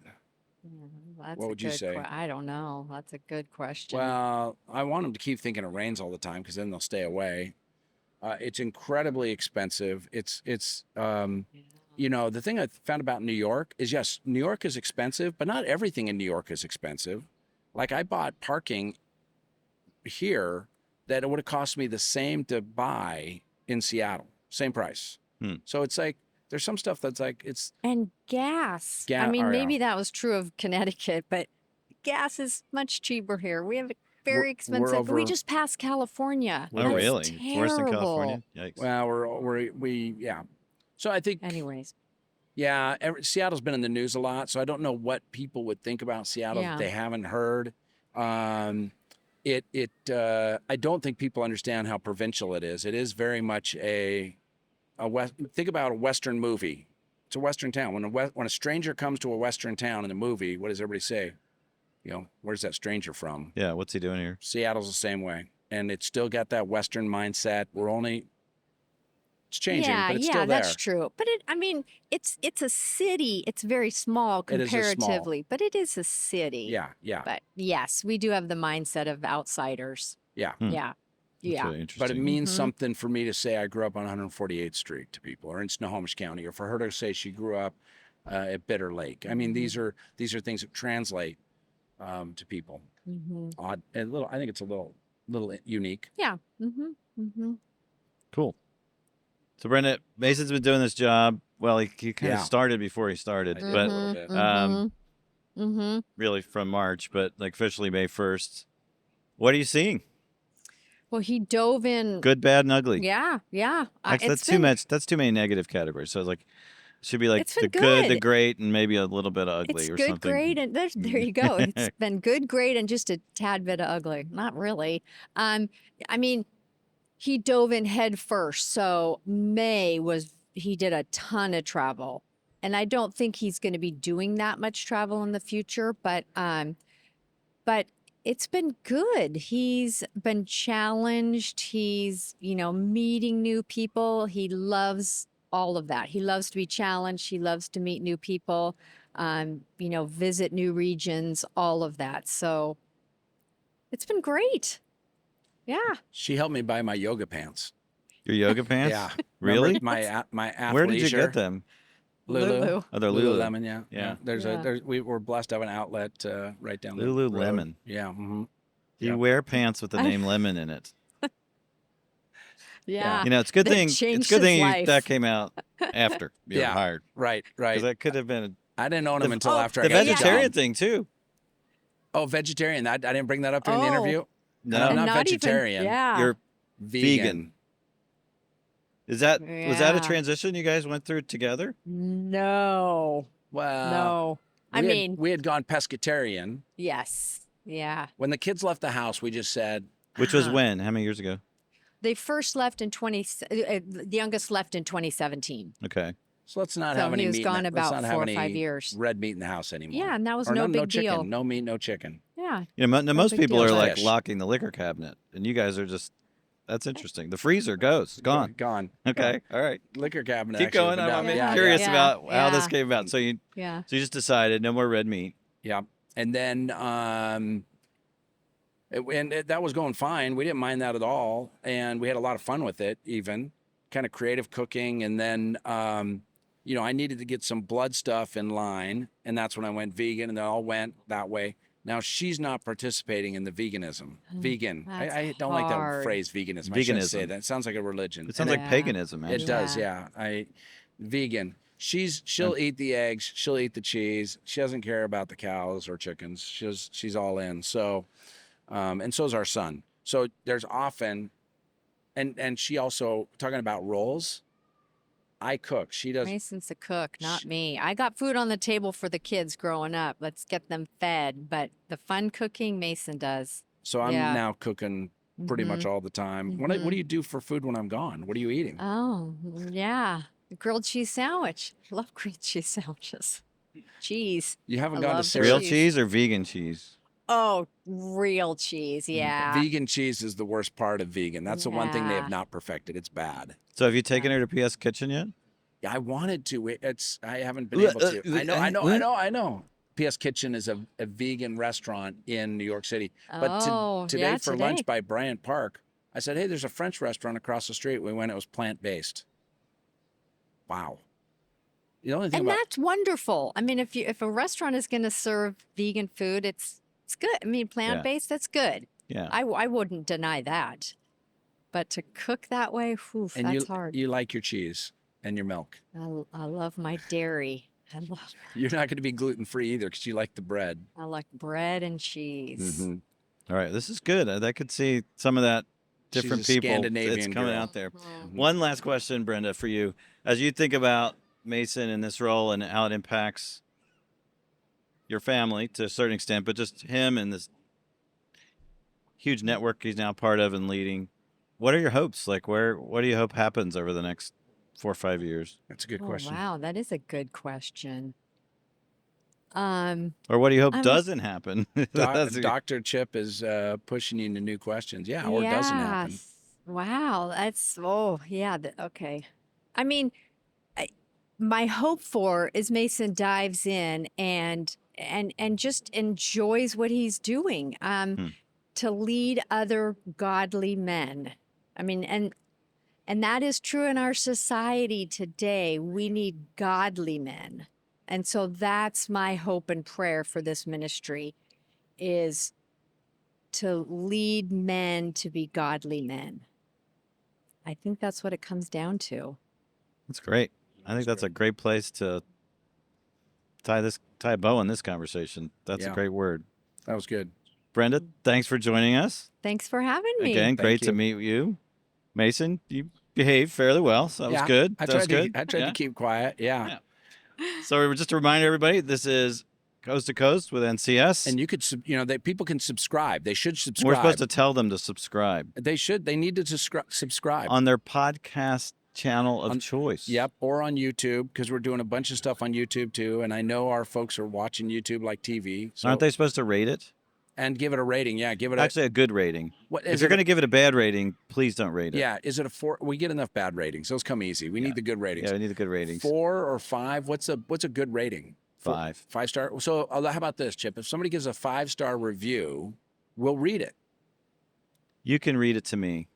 Speaker 3: That's
Speaker 2: What
Speaker 3: a
Speaker 2: would you
Speaker 3: good
Speaker 2: say?
Speaker 3: I don't know. That's a good question.
Speaker 2: Well, I want them to keep thinking it rains all the time because then they'll stay away. It's incredibly expensive.
Speaker 3: Yeah.
Speaker 2: The thing I found about New York is, yes, New York is expensive, but not everything in New York is expensive. Like I bought parking here that it would have cost me the same to buy in Seattle, same price. So it's like, there's some stuff that's like,
Speaker 3: And gas.
Speaker 2: Ga-
Speaker 3: I mean,
Speaker 2: oh, yeah.
Speaker 3: maybe that was true of Connecticut, but gas is much cheaper here. We have it very
Speaker 2: We're
Speaker 3: expensive. But we
Speaker 2: over-
Speaker 3: just passed California.
Speaker 1: Oh,
Speaker 3: That's
Speaker 1: really? It's worse than California?
Speaker 3: terrible.
Speaker 1: Yikes.
Speaker 2: well, So I think,
Speaker 3: Anyways,
Speaker 2: Seattle's been in the news a lot, so I don't know what people would think about Seattle
Speaker 3: Yeah.
Speaker 2: that they haven't heard. I don't think people understand how provincial it is. It is very much think about a Western movie. It's a Western town. When a stranger comes to a Western town in a movie, what does everybody say? Where's that stranger from?
Speaker 1: Yeah, what's he doing here?
Speaker 2: Seattle's the same way, and it's still got that Western mindset. It's changing, but it's still there.
Speaker 3: that's true. But it's a city. It's very small
Speaker 2: It is a small-
Speaker 3: comparatively, but it is a city.
Speaker 2: Yeah.
Speaker 3: But yes, we do have the mindset of outsiders.
Speaker 2: Yeah.
Speaker 1: Hmm.
Speaker 3: Yeah.
Speaker 1: That's
Speaker 3: Yeah.
Speaker 1: really
Speaker 2: But it
Speaker 1: interesting.
Speaker 2: means
Speaker 3: Mhm.
Speaker 2: something for me to say I grew up on 148th Street to people, or in Snohomish County, or for her to say she grew up at Bitter Lake. I mean, these are things that translate to people.
Speaker 3: Mm-hmm.
Speaker 2: Odd, a little. I think it's a little unique.
Speaker 3: Yeah. Mm-hmm. Mm-hmm.
Speaker 1: Cool. So, Brenda, Mason's been doing this job. Well, he kind of
Speaker 2: Yeah.
Speaker 1: started before he started,
Speaker 2: I did.
Speaker 1: but
Speaker 2: little bit.
Speaker 3: Mm-hmm.
Speaker 1: really from March, but like officially May 1st. What are you seeing?
Speaker 3: Well, he dove in.
Speaker 1: Good, bad, and ugly.
Speaker 3: Yeah, yeah.
Speaker 1: Actually,
Speaker 3: It's
Speaker 1: that's too
Speaker 3: been
Speaker 1: much. That's too many negative categories. So it's like should be like
Speaker 3: it's
Speaker 1: the
Speaker 3: been
Speaker 1: good, the
Speaker 3: good.
Speaker 1: great, and maybe a little bit of ugly
Speaker 3: It's
Speaker 1: or
Speaker 3: good, great,
Speaker 1: something.
Speaker 3: and there you go. It's been good, great, and just a tad bit of ugly. Not really. Um, I mean, he dove in head first. So he did a ton of travel. And I don't think he's going to be doing that much travel in the future, but it's been good. He's been challenged. He's, meeting new people. He loves all of that. He loves to be challenged. He loves to meet new people, visit new regions, all of that. So it's been great. Yeah.
Speaker 2: She helped me buy my yoga pants.
Speaker 1: Your yoga pants?
Speaker 2: Yeah.
Speaker 1: Really?
Speaker 2: Remember my athleisure.
Speaker 1: Where did you get them?
Speaker 2: Lulu.
Speaker 1: Oh, they're Lulu.
Speaker 2: Lululemon, yeah.
Speaker 1: Yeah.
Speaker 2: There's we were blessed to have an outlet right down the road.
Speaker 1: Lululemon.
Speaker 2: Yeah. Mm-hmm.
Speaker 1: You
Speaker 2: Yep.
Speaker 1: wear pants with the name lemon in it.
Speaker 3: Yeah.
Speaker 1: You know, it's a good
Speaker 3: That
Speaker 1: thing. It's
Speaker 3: changed
Speaker 1: a good
Speaker 3: his
Speaker 1: thing
Speaker 3: life.
Speaker 1: that came out after you were
Speaker 2: Yeah.
Speaker 1: hired.
Speaker 2: Right.
Speaker 1: Because that could have been
Speaker 2: I didn't own them
Speaker 1: The-
Speaker 2: until
Speaker 3: oh,
Speaker 2: after
Speaker 1: the
Speaker 2: I got the
Speaker 1: vegetarian
Speaker 2: job.
Speaker 1: thing too.
Speaker 2: Oh, vegetarian. I didn't bring that up during the
Speaker 3: Oh.
Speaker 2: interview.
Speaker 1: No,
Speaker 2: I'm
Speaker 3: And
Speaker 2: not vegetarian.
Speaker 3: Even, yeah.
Speaker 1: you're
Speaker 2: Vegan.
Speaker 1: vegan. Was that a
Speaker 3: Yeah.
Speaker 1: transition you guys went through together?
Speaker 3: No.
Speaker 2: Well,
Speaker 3: No. I
Speaker 2: we had-
Speaker 3: mean,
Speaker 2: we had gone pescatarian.
Speaker 3: yes. Yeah.
Speaker 2: When the kids left the house, we just said,
Speaker 1: Which was
Speaker 3: Ah.
Speaker 1: when? How many years ago?
Speaker 3: They first left in the youngest left in 2017.
Speaker 1: Okay.
Speaker 2: so let's not
Speaker 3: So
Speaker 2: have any
Speaker 3: he was
Speaker 2: meat.
Speaker 3: gone
Speaker 2: let's
Speaker 3: about
Speaker 2: not have
Speaker 3: 4 or
Speaker 2: any
Speaker 3: 5 years.
Speaker 2: red meat in the house anymore.
Speaker 3: Yeah, and that was
Speaker 2: Or
Speaker 3: no
Speaker 2: no
Speaker 3: big
Speaker 2: chicken.
Speaker 3: deal.
Speaker 2: No meat, no chicken.
Speaker 3: Yeah.
Speaker 1: You know, most
Speaker 3: big
Speaker 1: people
Speaker 3: deal.
Speaker 1: are like
Speaker 2: Fish.
Speaker 1: locking the liquor cabinet, and you guys are just. That's interesting. The freezer goes gone.
Speaker 2: Gone.
Speaker 1: Okay. All right.
Speaker 2: Liquor cabinet.
Speaker 1: Keep
Speaker 2: actually
Speaker 1: going.
Speaker 2: opened
Speaker 1: I'm
Speaker 2: up.
Speaker 3: Yeah,
Speaker 1: curious
Speaker 3: yeah,
Speaker 1: about how this
Speaker 3: yeah.
Speaker 1: came about. So you
Speaker 3: Yeah.
Speaker 1: just decided no more red meat.
Speaker 2: Yeah. And then that was going fine. We didn't mind that at all. And we had a lot of fun with it, even kind of creative cooking. And then, I needed to get some blood stuff in line. And that's when I went vegan, and they all went that way. Now she's not participating in the veganism. Vegan.
Speaker 3: that's
Speaker 2: I don't like that
Speaker 3: hard.
Speaker 2: phrase, veganism. I shouldn't say
Speaker 1: Veganism.
Speaker 2: that. It sounds like a religion.
Speaker 1: It sounds
Speaker 3: Yeah.
Speaker 1: like paganism.
Speaker 2: It
Speaker 1: Actually.
Speaker 2: does,
Speaker 3: Yeah.
Speaker 2: yeah. Vegan. She'll eat the eggs, she'll eat the cheese. She doesn't care about the cows or chickens. She's all in. So, and so's our son. So there's often, and she also talking about roles. I cook. She does.
Speaker 3: Mason's a cook, not
Speaker 2: Sh-
Speaker 3: me. I got food on the table for the kids growing up. Let's get them fed. But the fun cooking, Mason does.
Speaker 2: So I'm
Speaker 3: Yeah.
Speaker 2: now cooking pretty much all the time. What do you do for food when I'm gone? What are you eating?
Speaker 3: Oh, yeah. Grilled cheese sandwich. Love grilled cheese sandwiches. Cheese.
Speaker 2: You haven't
Speaker 3: I
Speaker 2: gone to
Speaker 3: love the
Speaker 2: Sarah's.
Speaker 1: Real
Speaker 3: cheese.
Speaker 1: cheese or vegan cheese?
Speaker 3: Oh, real cheese. Yeah.
Speaker 2: Vegan cheese is the worst part of vegan. That's the one thing they
Speaker 3: Yeah.
Speaker 2: have not perfected. It's bad.
Speaker 1: So have you taken her to PS Kitchen yet?
Speaker 2: Yeah, I wanted to. I haven't been able to. I know. PS Kitchen is a vegan restaurant in New York City. But
Speaker 3: Oh,
Speaker 2: today
Speaker 3: yeah,
Speaker 2: for lunch by Bryant Park, I said, hey, there's a French restaurant across the street. We went, it was plant-based. Wow. The only thing
Speaker 3: And
Speaker 2: about
Speaker 3: that's wonderful. I mean, if a restaurant is going to serve vegan food, it's good. I mean, plant-based, that's good.
Speaker 1: Yeah.
Speaker 3: I wouldn't deny that. But to cook that way, whew,
Speaker 2: and
Speaker 3: that's hard.
Speaker 2: you like your cheese and your milk.
Speaker 3: I love my dairy.
Speaker 2: You're not going to be gluten-free either because you like the bread.
Speaker 3: I like bread and cheese.
Speaker 2: Mhm.
Speaker 1: All right. This is good. I could see some of that different
Speaker 2: She's a
Speaker 1: people. It's
Speaker 2: Scandinavian
Speaker 1: coming
Speaker 2: girl.
Speaker 1: out there.
Speaker 3: Mhm.
Speaker 1: One last question, Brenda, for you. As you think about Mason in this role and how it impacts your family to a certain extent, but just him and this huge network he's now part of and leading, what are your hopes? Like, what do you hope happens over the next 4 or 5 years?
Speaker 2: That's a good
Speaker 3: Oh,
Speaker 2: question.
Speaker 3: wow, that is a good question.
Speaker 1: Or what do you hope
Speaker 3: I'm-
Speaker 1: doesn't happen? That's a-
Speaker 2: Dr. Chip is pushing you into new questions. Yeah, or doesn't happen.
Speaker 3: Yes. Wow, oh yeah. Okay, I mean, my hope for is Mason dives in and just enjoys what he's doing. To lead other godly men. I mean, and that is true in our society today. We need godly men. And so that's my hope and prayer for this ministry is to lead men to be godly men. I think that's what it comes down to.
Speaker 1: That's great. I think that's a great place to tie a bow on this conversation. That's a
Speaker 2: Yeah.
Speaker 1: great word.
Speaker 2: That was good.
Speaker 1: Brenda, thanks for joining us.
Speaker 3: Thanks for having me.
Speaker 1: Again, great to
Speaker 2: you.
Speaker 1: meet you. Mason, you behaved fairly well, so that was good.
Speaker 2: I
Speaker 1: That was
Speaker 2: tried
Speaker 1: good.
Speaker 2: I tried
Speaker 1: Yeah.
Speaker 2: to keep quiet. Yeah.
Speaker 1: So just to remind everybody, this is Coast to Coast with NCS.
Speaker 2: And you could, people can subscribe. They should subscribe.
Speaker 1: We're supposed to tell them to subscribe
Speaker 2: They should. They need to subscribe.
Speaker 1: on their podcast channel of choice.
Speaker 2: Yep, or on YouTube, because we're doing a bunch of stuff on YouTube too. And I know our folks are watching YouTube like TV. So,
Speaker 1: Aren't they supposed to rate it?
Speaker 2: And give it a rating. Yeah, give it
Speaker 1: Actually, a good rating.
Speaker 2: What
Speaker 1: If
Speaker 2: is
Speaker 1: you're
Speaker 2: it?
Speaker 1: going to give it a bad rating, please don't rate it.
Speaker 2: Yeah, is it a 4? We get enough bad ratings. Those come easy. We need the good ratings.
Speaker 1: Yeah, we need the good ratings.
Speaker 2: 4 or 5? What's a good rating?
Speaker 1: 5.
Speaker 2: 5 star. So how about this, Chip? If somebody gives a 5-star review, we'll read it.
Speaker 1: You can read it to me.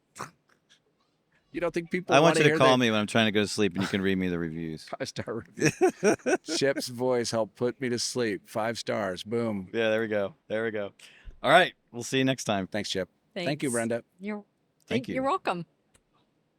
Speaker 2: You don't think people?
Speaker 1: I want you to
Speaker 2: hear
Speaker 1: call me when I'm trying to go to sleep, and you can read me the reviews.
Speaker 2: 5-star review. Chip's voice helped put me to sleep. 5 stars. Boom.
Speaker 1: Yeah, there we go. There we go. All right, we'll see you next time.
Speaker 2: Thanks, Chip. Thank you,
Speaker 3: Thanks.
Speaker 2: Brenda.
Speaker 3: You're
Speaker 1: Thank you.
Speaker 3: You're welcome.